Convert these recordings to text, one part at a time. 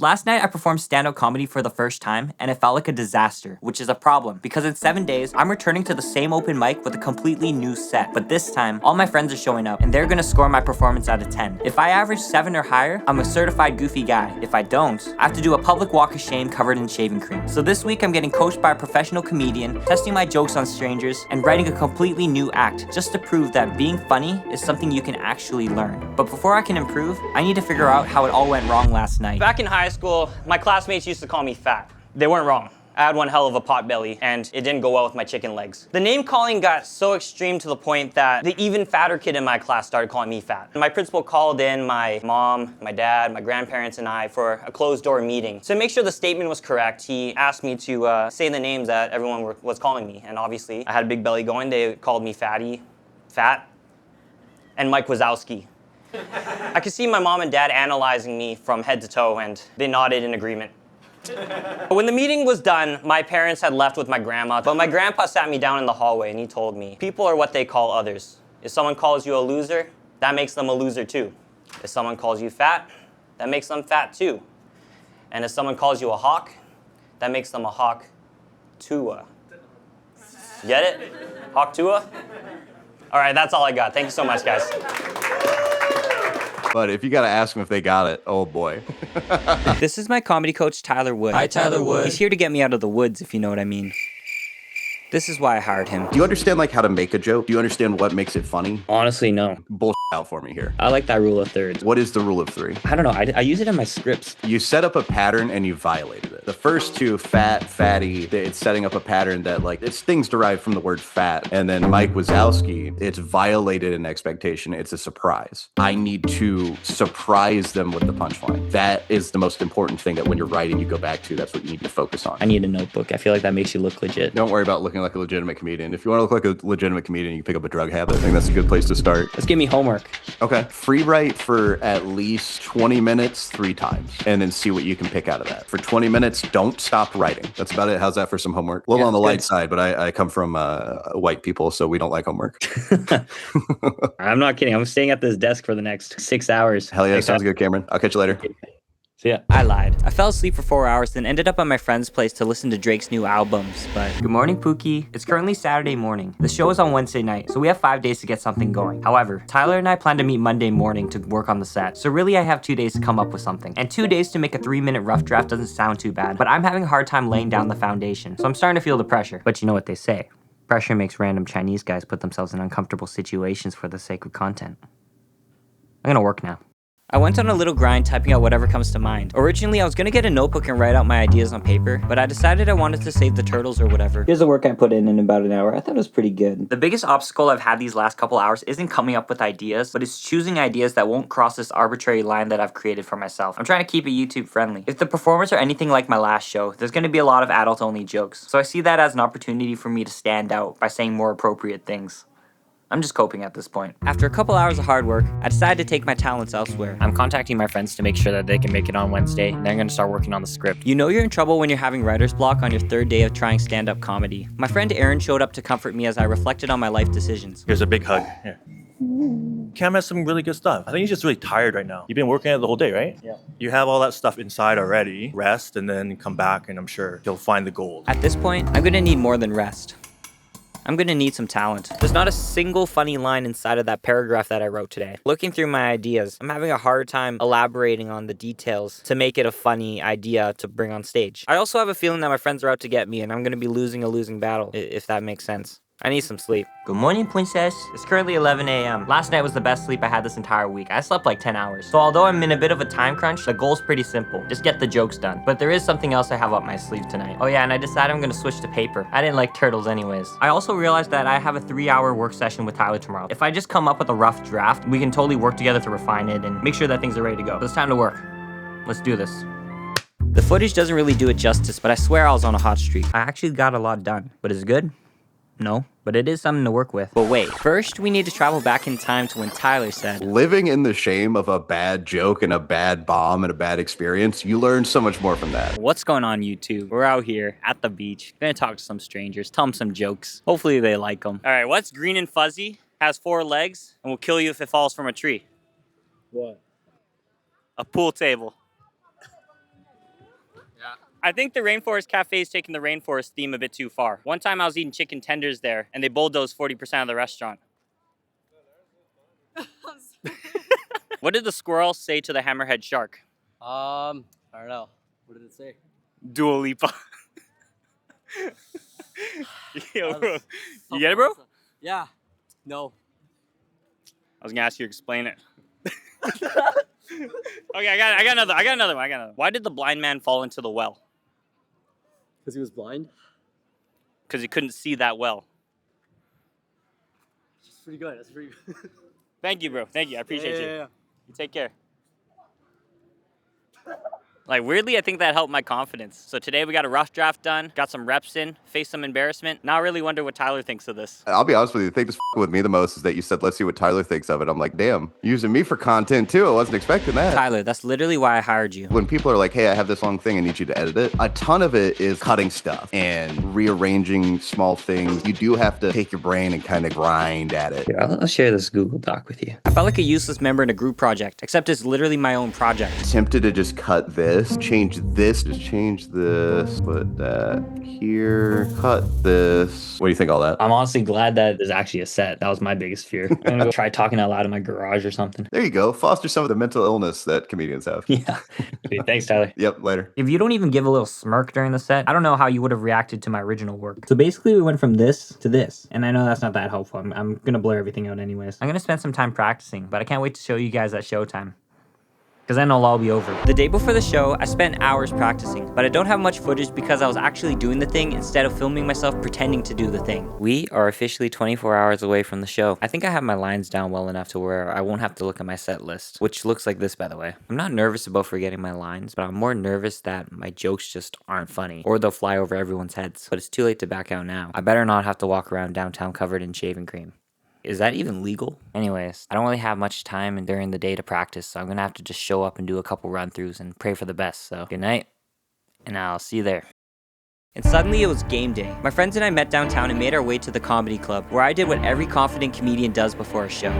Last night, I performed stand-up comedy for the first time, and it felt like a disaster, which is a problem, because in 7 days, I'm returning to the same open mic with a completely new set. But this time, all my friends are showing up, and they're gonna score my performance out of 10. If I average 7 or higher, I'm a certified goofy guy. If I don't, I have to do a public walk of shame covered in shaving cream. So this week, I'm getting coached by a professional comedian, testing my jokes on strangers, and writing a completely new act, just to prove that being funny is something you can actually learn. But before I can improve, I need to figure out how it all went wrong last night. Back in high school, my classmates used to call me fat. They weren't wrong. I had one hell of a pot belly, and it didn't go well with my chicken legs. The name calling got so extreme to the point that the even fatter kid in my class started calling me fat. My principal called in my mom, my dad, my grandparents, and I for a closed-door meeting. To make sure the statement was correct, he asked me to say the names that everyone was calling me, and obviously, I had a big belly going. They called me Fatty, Fat, and Mike Wazowski. I could see my mom and dad analyzing me from head to toe, and they nodded in agreement. When the meeting was done, my parents had left with my grandma, but my grandpa sat me down in the hallway and he told me, people are what they call others. If someone calls you a loser, that makes them a loser too. If someone calls you fat, that makes them fat too. And if someone calls you a hawk, that makes them a hawk too. Get it? Hawk Tua? All right, that's all I got. Thank you so much, guys. But if you gotta ask them if they got it, oh boy. This is my comedy coach, Tyler Wood. Hi, Tyler Wood. He's here to get me out of the woods, if you know what I mean. This is why I hired him. Do you understand like how to make a joke? Do you understand what makes it funny? Honestly, no. Bullshit out for me here. I like that rule of thirds. What is the rule of 3? I don't know. I use it in my scripts. You set up a pattern and you violated it. The first two, fat, fatty, it's setting up a pattern that like, it's things derived from the word fat. And then Mike Wazowski, it's violated an expectation. It's a surprise. I need to surprise them with the punchline. That is the most important thing that when you're writing, you go back to. That's what you need to focus on. I need a notebook. I feel like that makes you look legit. Don't worry about looking like a legitimate comedian. If you want to look like a legitimate comedian, you can pick up a drug habit. I think that's a good place to start. Let's give me homework. Okay. Free write for at least 20 minutes 3 times and then see what you can pick out of that. For 20 minutes, don't stop writing. That's about it. How's that for some homework? A little on the light side, but I come from white people, so we don't like homework. I'm not kidding. I'm staying at this desk for the next 6 hours. Hell yeah. Sounds good, Cameron. I'll catch you later. See ya. I lied. I fell asleep for 4 hours, then ended up at my friend's place to listen to Drake's new albums, but... Good morning, Pookie. It's currently Saturday morning. The show is on Wednesday night, so we have 5 days to get something going. However, Tyler and I plan to meet Monday morning to work on the set, so really I have 2 days to come up with something. And 2 days to make a 3-minute rough draft doesn't sound too bad, but I'm having a hard time laying down the foundation, so I'm starting to feel the pressure. But you know what they say. Pressure makes random Chinese guys put themselves in uncomfortable situations for the sake of content. I'm gonna work now. I went on a little grind typing out whatever comes to mind. Originally, I was gonna get a notebook and write out my ideas on paper, but I decided I wanted to save the turtles or whatever. Here's the work I put in about an hour. I thought it was pretty good. The biggest obstacle I've had these last couple hours isn't coming up with ideas, but it's choosing ideas that won't cross this arbitrary line that I've created for myself. I'm trying to keep it YouTube friendly. If the performers are anything like my last show, there's gonna be a lot of adult only jokes. So I see that as an opportunity for me to stand out by saying more appropriate things. I'm just coping at this point. After a couple hours of hard work, I decided to take my talents elsewhere. I'm contacting my friends to make sure that they can make it on Wednesday, and then I'm gonna start working on the script. You know you're in trouble when you're having writer's block on your 3rd day of trying stand-up comedy. My friend Aaron showed up to comfort me as I reflected on my life decisions. Here's a big hug. Here. Cam has some really good stuff. I think he's just really tired right now. You've been working at it the whole day, right? Yeah. You have all that stuff inside already. Rest and then come back and I'm sure he'll find the gold. At this point, I'm gonna need more than rest. I'm gonna need some talent. There's not a single funny line inside of that paragraph that I wrote today. Looking through my ideas, I'm having a hard time elaborating on the details to make it a funny idea to bring on stage. I also have a feeling that my friends are out to get me and I'm gonna be losing a losing battle, if that makes sense. I need some sleep. Good morning, princess. It's currently 11 a.m. Last night was the best sleep I had this entire week. I slept like 10 hours. So although I'm in a bit of a time crunch, the goal's pretty simple. Just get the jokes done. But there is something else I have up my sleeve tonight. Oh yeah, and I decided I'm gonna switch to paper. I didn't like turtles anyways. I also realized that I have a 3-hour work session with Tyler tomorrow. If I just come up with a rough draft, we can totally work together to refine it and make sure that things are ready to go. So it's time to work. Let's do this. The footage doesn't really do it justice, but I swear I was on a hot streak. I actually got a lot done. But is it good? No, but it is something to work with. But wait, first we need to travel back in time to when Tyler said, Living in the shame of a bad joke and a bad bomb and a bad experience, you learn so much more from that. what's going on, YouTube? We're out here at the beach, gonna talk to some strangers, tell them some jokes. Hopefully they like them. All right, what's green and fuzzy, has 4 legs, and will kill you if it falls from a tree? What? A pool table. I think the Rainforest Cafe is taking the rainforest theme a bit too far. One time I was eating chicken tenders there, and they bulldozed 40% of the restaurant. What did the squirrel say to the hammerhead shark? I don't know. What did it say? Dua Lipa. Yo, bro. You get it, bro? Yeah. No. I was gonna ask you to explain it. Okay, I got another one. Why did the blind man fall into the well? Because he was blind? Because he couldn't see that well. That's pretty good. That's pretty good. Thank you, bro. Thank you. I appreciate you. Yeah. You take care. Like, weirdly, I think that helped my confidence. So today we got a rough draft done, got some reps in, faced some embarrassment. Now I really wonder what Tyler thinks of this. I'll be honest with you. The thing that's with me the most is that you said, let's see what Tyler thinks of it. I'm like, damn, using me for content too. I wasn't expecting that. Tyler, that's literally why I hired you. When people are like, hey, I have this long thing, I need you to edit it, a ton of it is cutting stuff and rearranging small things. You do have to take your brain and kind of grind at it. Here, I'll share this Google Doc with you. I felt like a useless member in a group project, except it's literally my own project. Tempted to just cut this, change this, just change this, put that here, cut this. What do you think all that? I'm honestly glad that there's actually a set. That was my biggest fear. I'm gonna go try talking out loud in my garage or something. There you go. Foster some of the mental illness that comedians have. Yeah. Sweet. Thanks, Tyler. Yep, later. If you don't even give a little smirk during the set, I don't know how you would have reacted to my original work. So basically we went from this to this, and I know that's not that helpful. I'm gonna blur everything out anyways. I'm gonna spend some time practicing, but I can't wait to show you guys at showtime, because then it'll all be over. The day before the show, I spent hours practicing, but I don't have much footage because I was actually doing the thing instead of filming myself pretending to do the thing. We are officially 24 hours away from the show. I think I have my lines down well enough to where I won't have to look at my set list, which looks like this, by the way. I'm not nervous about forgetting my lines, but I'm more nervous that my jokes just aren't funny, or they'll fly over everyone's heads. But it's too late to back out now. I better not have to walk around downtown covered in shaving cream. Is that even legal? Anyways, I don't really have much time during the day to practice, so I'm gonna have to just show up and do a couple run-throughs and pray for the best. So good night, and I'll see you there. And suddenly it was game day. My friends and I met downtown and made our way to the comedy club, where I did what every confident comedian does before a show.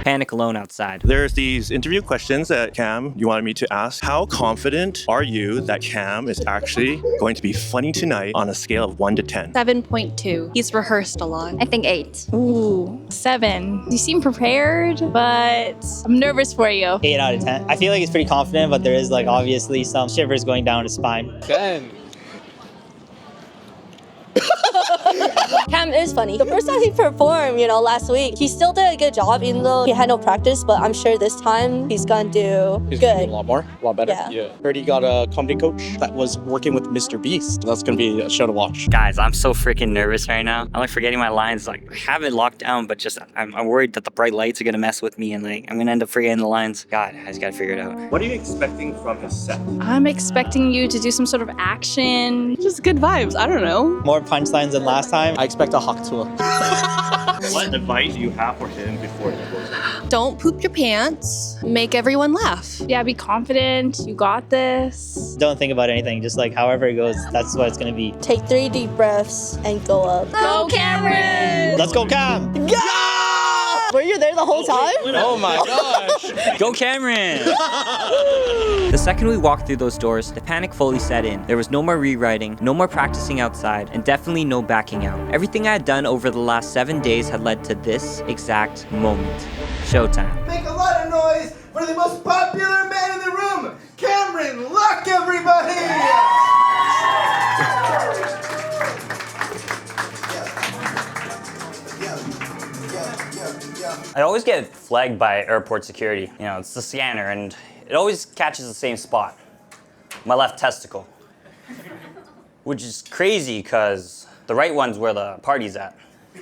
Panic alone outside. There's these interview questions that Cam, you wanted me to ask. How confident are you that Cam is actually going to be funny tonight on a scale of 1 to 10? 7.2. He's rehearsed a lot. I think 8. Ooh, 7. You seem prepared, but I'm nervous for you. 8 out of 10. I feel like he's pretty confident, but there is like obviously some shivers going down his spine. 10. Cam is funny. The first time he performed, last week, he still did a good job, even though he had no practice, but I'm sure this time he's gonna do He's good. a lot more, a lot better. Yeah. Heard he got a comedy coach that was working with Mr. Beast. That's gonna be a show to watch. Guys, I'm so freaking nervous right now. I'm like forgetting my lines. Like, I have it locked down, but just I'm worried that the bright lights are gonna mess with me and like I'm gonna end up forgetting the lines. God, I just gotta figure it out. What are you expecting from his set? I'm expecting you to do some sort of action. Just good vibes. I don't know. More punchlines than last time. I expect a hawk tour. What advice do you have for him before he goes? Don't poop your pants. Make everyone laugh. Yeah, be confident. You got this. Don't think about anything. Just like however it goes, that's what it's gonna be. Take 3 deep breaths and go up. Go, Cameron! Let's go, Cam! Were you there the whole time? Oh my gosh. Go Cameron! The second we walked through those doors, the panic fully set in. There was no more rewriting, no more practicing outside, and definitely no backing out. Everything I had done over the last 7 days had led to this exact moment. Showtime. Make a lot of noise for the most popular man in the room, Cameron Luck, everybody! I always get flagged by airport security. It's the scanner, and it always catches the same spot. My left testicle. Which is crazy, because the right one's where the party's at.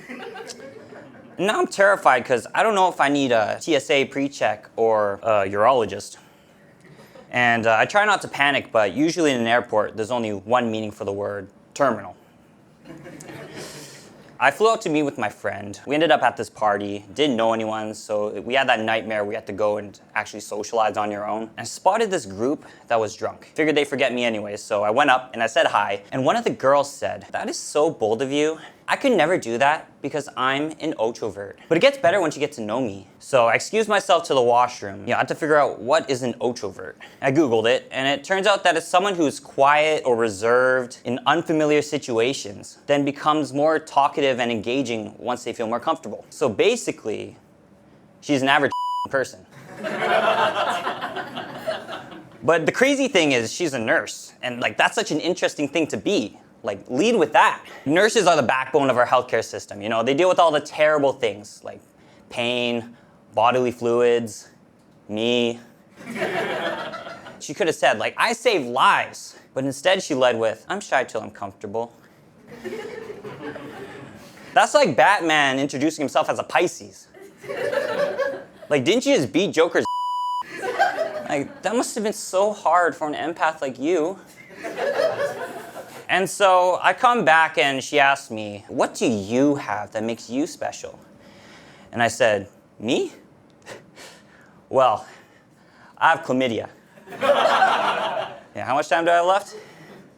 And now I'm terrified, because I don't know if I need a TSA pre-check or a urologist. And I try not to panic, but usually in an airport, there's only one meaning for the word: terminal. I flew out to meet with my friend. We ended up at this party, didn't know anyone, so we had that nightmare we had to go and actually socialize on your own. And I spotted this group that was drunk. Figured they'd forget me anyway, so I went up and I said hi, and one of the girls said, "That is so bold of you. I could never do that because I'm an introvert. But it gets better once you get to know me. So I excused myself to the washroom. I had to figure out what is an introvert. I Googled it, and it turns out that it's someone who's quiet or reserved in unfamiliar situations, then becomes more talkative and engaging once they feel more comfortable. So basically, she's an average person. But the crazy thing is she's a nurse, and like that's such an interesting thing to be. Like, lead with that. Nurses are the backbone of our healthcare system, you know? They deal with all the terrible things like pain, bodily fluids, me. She could have said, like, I save lives, but instead she led with, I'm shy till I'm comfortable. That's like Batman introducing himself as a Pisces. Like, didn't you just beat Joker's Like, that must have been so hard for an empath like you. And so I come back and she asked me, what do you have that makes you special? And I said, me? Well, I have chlamydia. Yeah, how much time do I have left?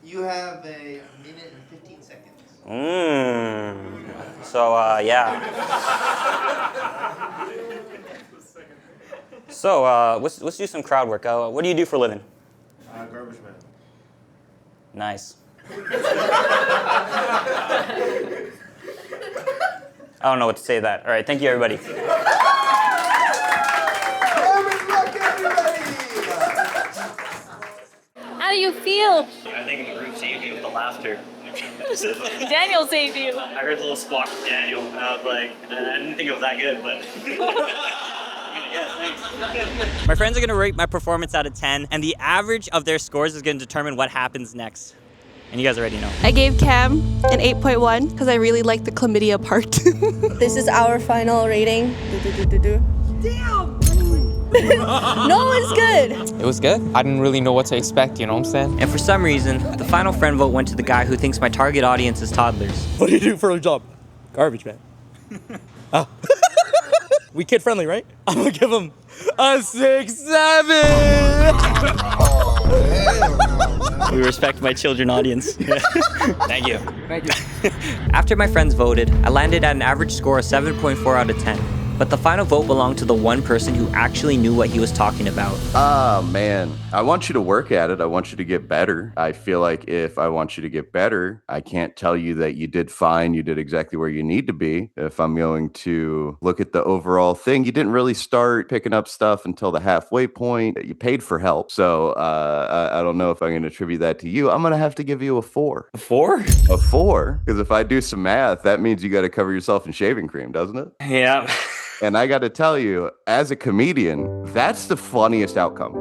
You have a minute and 15 seconds. So, yeah. So, let's do some crowd work. What do you do for a living? Garbage man. Nice. I don't know what to say to that. All right, thank you, everybody. How do you feel? I think the group saved you with the laughter. Daniel saved you. I heard the little squawk from Daniel, and I was like, I didn't think it was that good, but... My friends are gonna rate my performance out of 10, and the average of their scores is gonna determine what happens next. And you guys already know. I gave Cam an 8.1 because I really liked the chlamydia part. This is our final rating. Damn! No, it's good. It was good. I didn't really know what to expect, you know what I'm saying? And for some reason, the final friend vote went to the guy who thinks my target audience is toddlers. What do you do for a job? Garbage man. Oh. We kid friendly, right? I'm gonna give him a 6-7. We respect my children audience. Thank you. Thank you. After my friends voted, I landed at an average score of 7.4 out of 10. But the final vote belonged to the one person who actually knew what he was talking about. Ah, man. I want you to work at it. I want you to get better. I feel like if I want you to get better, I can't tell you that you did fine. You did exactly where you need to be. If I'm going to look at the overall thing, you didn't really start picking up stuff until the halfway point. You paid for help. So I don't know if I'm going to attribute that to you. I'm going to have to give you a 4. A 4? A 4? Because if I do some math, that means you got to cover yourself in shaving cream, doesn't it? Yeah. And I got to tell you, as a comedian, that's the funniest outcome.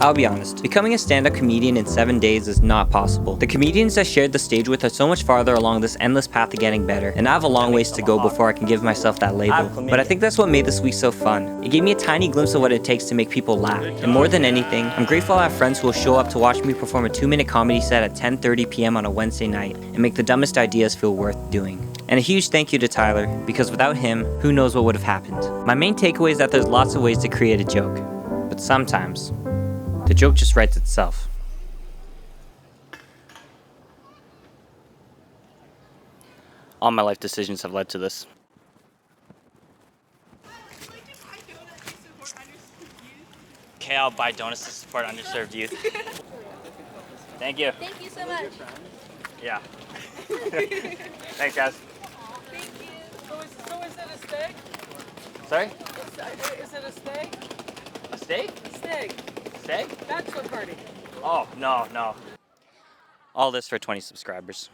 I'll be honest, becoming a stand-up comedian in 7 days is not possible. The comedians I shared the stage with are so much farther along this endless path to getting better, and I have a long ways to go before I can give myself that label. But I think that's what made this week so fun. It gave me a tiny glimpse of what it takes to make people laugh. And more than anything, I'm grateful I have friends who will show up to watch me perform a 2-minute comedy set at 10:30 p.m. on a Wednesday night and make the dumbest ideas feel worth doing. And a huge thank you to Tyler, because without him, who knows what would have happened. My main takeaway is that there's lots of ways to create a joke, but sometimes, the joke just writes itself. All my life decisions have led to this. Okay, I'll buy donuts to support underserved youth. Thank you. Thank you so much. Yeah. Thanks, guys. Thank you. So is it a steak? Sorry? Is it a steak? A steak? A steak. Steak? Bachelor party. Oh, no. All this for 20 subscribers.